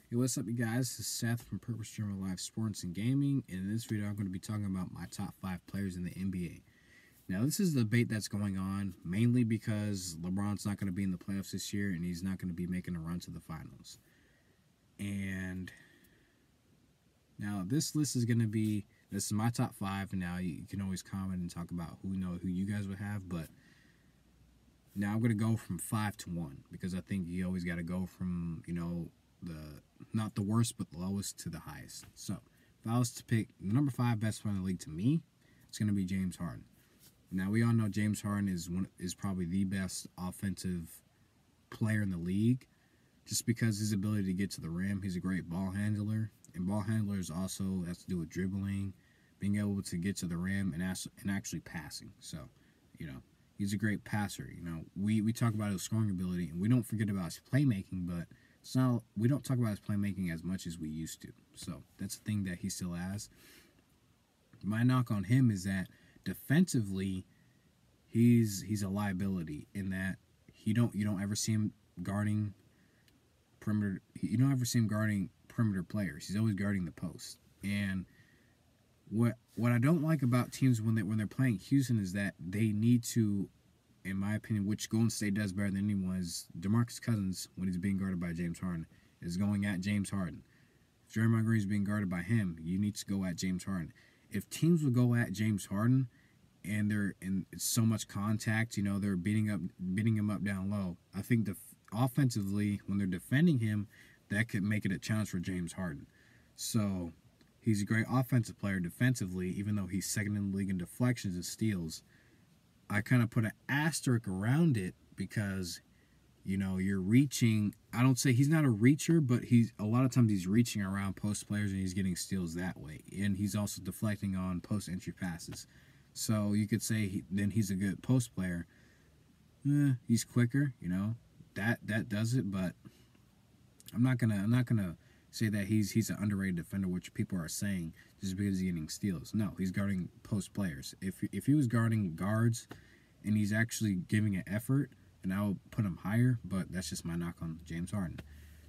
Hey, what's up, you guys? This is Seth from Purpose Driven Live Sports and Gaming. And in this video, I'm going to be talking about my top 5 players in the NBA. Now, this is the debate that's going on mainly because LeBron's not going to be in the playoffs this year and he's not going to be making a run to the finals. And now, this list is going to be this is my top 5. And now you can always comment and talk about who you guys would have. But now I'm going to go from 5 to 1 because I think you always got to go from the not the worst but the lowest to the highest. So if I was to pick the number 5 best player in the league, to me, it's going to be James Harden. Now we all know James Harden is probably the best offensive player in the league, just because his ability to get to the rim. He's a great ball handler, and ball handlers also has to do with dribbling, being able to get to the rim, and actually passing. So, he's a great passer. We talk about his scoring ability, and we don't forget about his playmaking, but we don't talk about his playmaking as much as we used to. So that's the thing that he still has. My knock on him is that defensively, he's a liability in that you don't ever see him guarding perimeter. You don't ever see him guarding perimeter players. He's always guarding the post. And what I don't like about teams when they're playing Houston is that they need to, in my opinion, which Golden State does better than anyone, is DeMarcus Cousins, when he's being guarded by James Harden, is going at James Harden. If Draymond Green is being guarded by him, you need to go at James Harden. If teams will go at James Harden and it's so much contact, they're beating him up down low, I think offensively, when they're defending him, that could make it a challenge for James Harden. So he's a great offensive player. Defensively, even though he's second in the league in deflections and steals, I kind of put an asterisk around it because, you're reaching. I don't say he's not a reacher, but a lot of times he's reaching around post players and he's getting steals that way. And he's also deflecting on post entry passes. So you could say then he's a good post player. He's quicker, that does it. But I'm not gonna say that he's an underrated defender, which people are saying just because he's getting steals. No, he's guarding post players. If he was guarding guards and he's actually giving an effort, and I would put him higher, but that's just my knock on James Harden.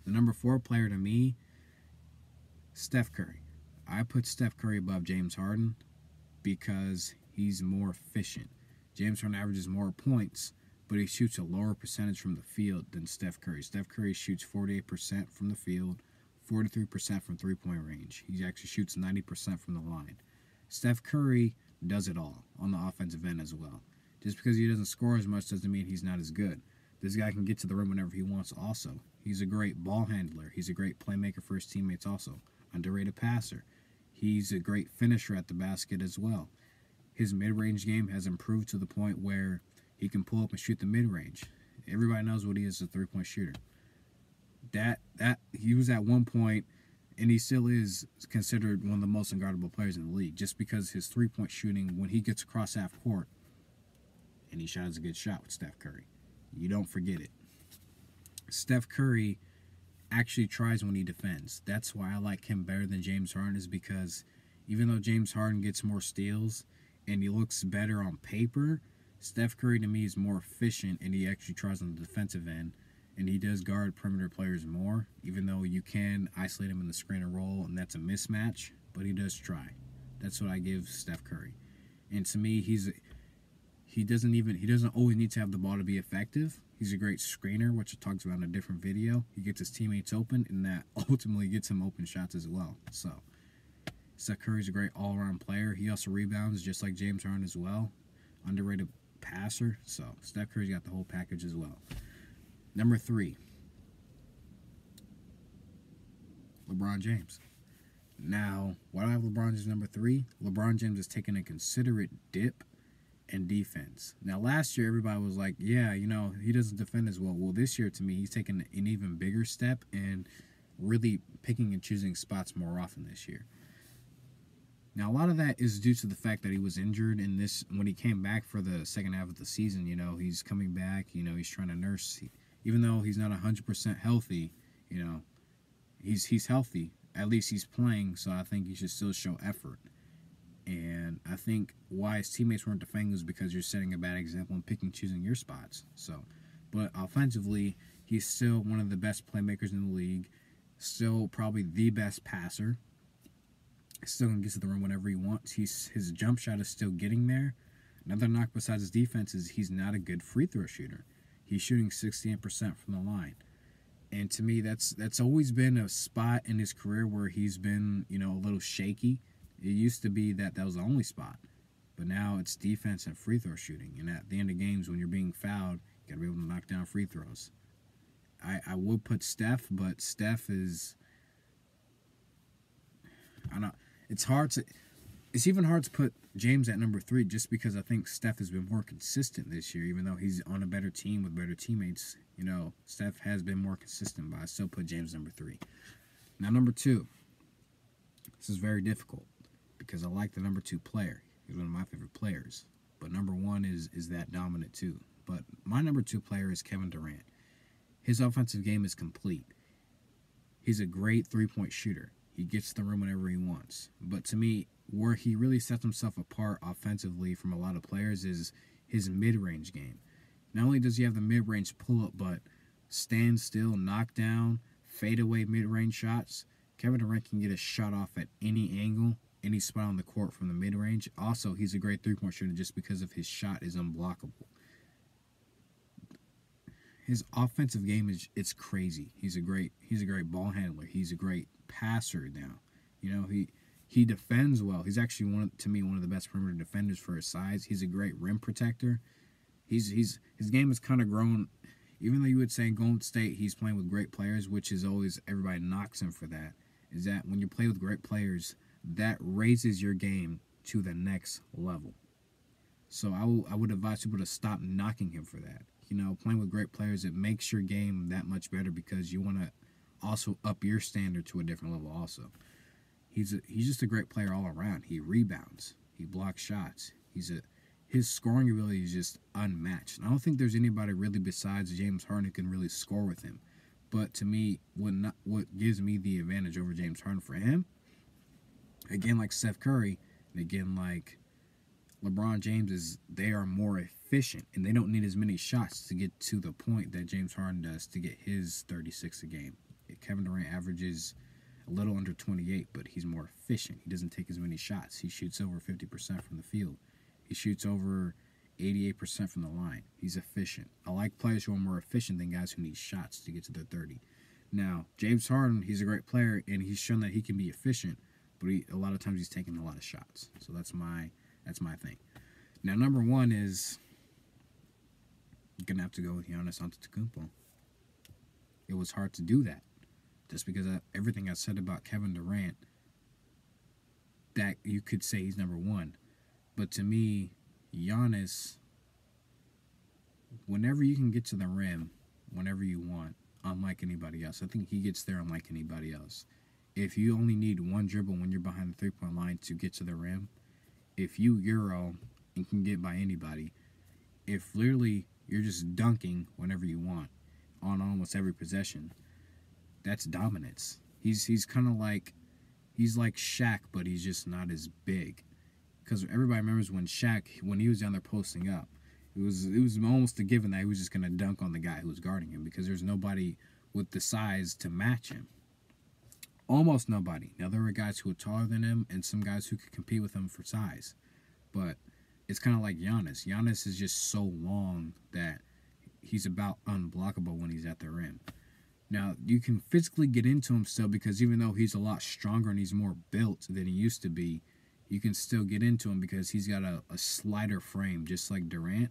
The number 4 player to me, Steph Curry. I put Steph Curry above James Harden because he's more efficient. James Harden averages more points, but he shoots a lower percentage from the field than Steph Curry. Steph Curry shoots 48% from the field, 43% from three-point range. He actually shoots 90% from the line. Steph Curry does it all on the offensive end as well. Just because he doesn't score as much doesn't mean he's not as good. This guy can get to the rim whenever he wants also. He's a great ball handler. He's a great playmaker for his teammates also. Underrated passer. He's a great finisher at the basket as well. His mid-range game has improved to the point where he can pull up and shoot the mid-range. Everybody knows what he is, a three-point shooter. That he was at one point, and he still is considered one of the most unguardable players in the league, just because his three-point shooting, when he gets across half court, and he shot a good shot with Steph Curry. You don't forget it. Steph Curry actually tries when he defends. That's why I like him better than James Harden, is because even though James Harden gets more steals and he looks better on paper, Steph Curry to me is more efficient and he actually tries on the defensive end, and he does guard perimeter players more, even though you can isolate him in the screen and roll and that's a mismatch, but he does try. That's what I give Steph Curry. And to me, he doesn't always need to have the ball to be effective. He's a great screener, which it talks about in a different video. He gets his teammates open, and that ultimately gets him open shots as well. So Steph Curry's a great all-around player. He also rebounds just like James Harden as well. Underrated passer. So Steph Curry's got the whole package as well. Number 3, LeBron James. Now, why do I have LeBron James number 3? LeBron James has taken a considerate dip and defense. Now, last year, everybody was like, yeah, he doesn't defend as well. Well, this year, to me, he's taken an even bigger step and really picking and choosing spots more often this year. Now, a lot of that is due to the fact that he was injured in this. When he came back for the second half of the season, he's coming back, he's trying to nurse. Even though he's not 100% healthy, he's healthy. At least he's playing, so I think he should still show effort. And I think why his teammates weren't defending was because you're setting a bad example and picking, choosing your spots. So, but offensively, he's still one of the best playmakers in the league. Still probably the best passer. Still can get to the rim whenever he wants. His jump shot is still getting there. Another knock besides his defense is he's not a good free throw shooter. He's shooting 68% from the line. And to me, that's always been a spot in his career where he's been, a little shaky. It used to be that was the only spot. But now it's defense and free throw shooting. And at the end of games, when you're being fouled, you got to be able to knock down free throws. I would put Steph, but Steph is... I don't know. It's even hard to put James at number 3 just because I think Steph has been more consistent this year, even though he's on a better team with better teammates. Steph has been more consistent, but I still put James number 3. Now, number 2. This is very difficult because I like the number 2 player. He's one of my favorite players. But number 1 is that dominant too. But my number 2 player is Kevin Durant. His offensive game is complete. He's a great three-point shooter. He gets to the rim whenever he wants. But to me, where he really sets himself apart offensively from a lot of players is his mid-range game. Not only does he have the mid-range pull-up, but stand still, knock down, fadeaway mid-range shots. Kevin Durant can get a shot off at any angle, any spot on the court from the mid-range. Also, he's a great three-point shooter just because of his shot is unblockable. His offensive game it's crazy. He's a great ball handler. He's a great passer now. He defends well. He's actually one of the best perimeter defenders for his size. He's a great rim protector. His game has kind of grown. Even though you would say Golden State, he's playing with great players, which is always everybody knocks him for that. Is that when you play with great players, that raises your game to the next level. So I would advise people to stop knocking him for that. Playing with great players, it makes your game that much better because you want to also up your standard to a different level also. He's just a great player all around. He rebounds. He blocks shots. His scoring ability is just unmatched. And I don't think there's anybody really besides James Harden who can really score with him. But to me, what gives me the advantage over James Harden for him, again like Steph Curry, and again like LeBron James, they are more efficient and they don't need as many shots to get to the point that James Harden does to get his 36 a game. Kevin Durant averages a little under 28, but he's more efficient. He doesn't take as many shots. He shoots over 50% from the field. He shoots over 88% from the line. He's efficient. I like players who are more efficient than guys who need shots to get to their 30. Now, James Harden, he's a great player, and he's shown that he can be efficient, but a lot of times he's taking a lot of shots. So that's my thing. Now, number 1 is you're going to have to go with Giannis Antetokounmpo. It was hard to do that just because of everything I said about Kevin Durant, that you could say he's number 1. But to me, Giannis, whenever you can get to the rim, whenever you want, unlike anybody else. I think he gets there unlike anybody else. If you only need one dribble when you're behind the three-point line to get to the rim, if you Euro and can get by anybody, if literally you're just dunking whenever you want on almost every possession, that's dominance. He's kind of like, he's like Shaq, but he's just not as big. Because everybody remembers when Shaq, when he was down there posting up, it was almost a given that he was just going to dunk on the guy who was guarding him because there's nobody with the size to match him. Almost nobody. Now, there were guys who were taller than him and some guys who could compete with him for size. But it's kind of like Giannis. Giannis is just so long that he's about unblockable when he's at the rim. Now, you can physically get into him still because even though he's a lot stronger and he's more built than he used to be, you can still get into him because he's got a slider frame just like Durant,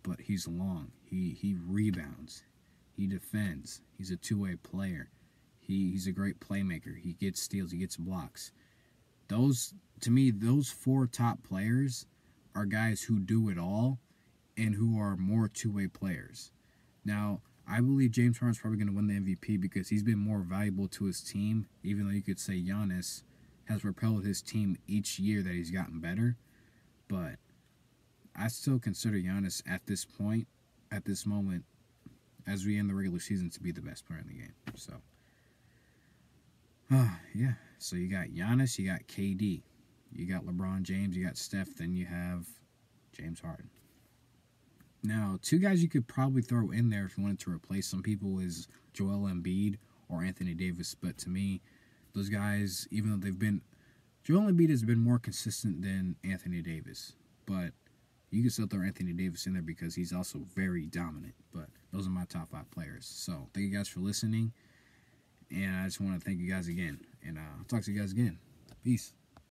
but he's long. He rebounds. He defends. He's a two-way player. He's a great playmaker. He gets steals. He gets blocks. To me, those 4 top players are guys who do it all and who are more two-way players. Now, I believe James Harden's probably going to win the MVP because he's been more valuable to his team, even though you could say Giannis has propelled his team each year that he's gotten better. But I still consider Giannis at this point, at this moment, as we end the regular season, to be the best player in the game. So, yeah. So you got Giannis, you got KD, you got LeBron James, you got Steph, then you have James Harden. Now, 2 guys you could probably throw in there if you wanted to replace some people is Joel Embiid or Anthony Davis. But to me, those guys, even though they've been, Joel Embiid has been more consistent than Anthony Davis. But you can still throw Anthony Davis in there because he's also very dominant. But those are my top 5 players. So thank you guys for listening. And I just want to thank you guys again. And I'll talk to you guys again. Peace.